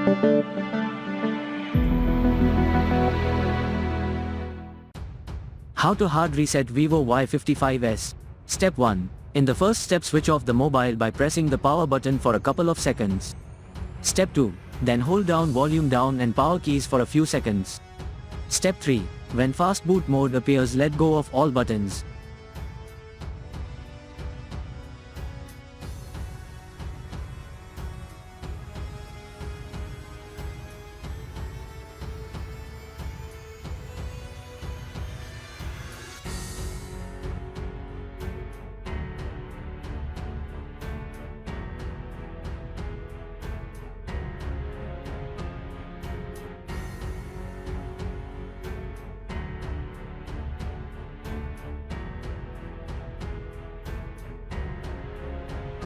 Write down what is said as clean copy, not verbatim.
How to hard reset VIVO Y55S. Step 1. In the first step, switch off the mobile by pressing the power button for a couple of seconds. Step 2. Then hold down volume down and power keys for a few seconds. Step 3. When fast boot mode appears, let go of all buttons.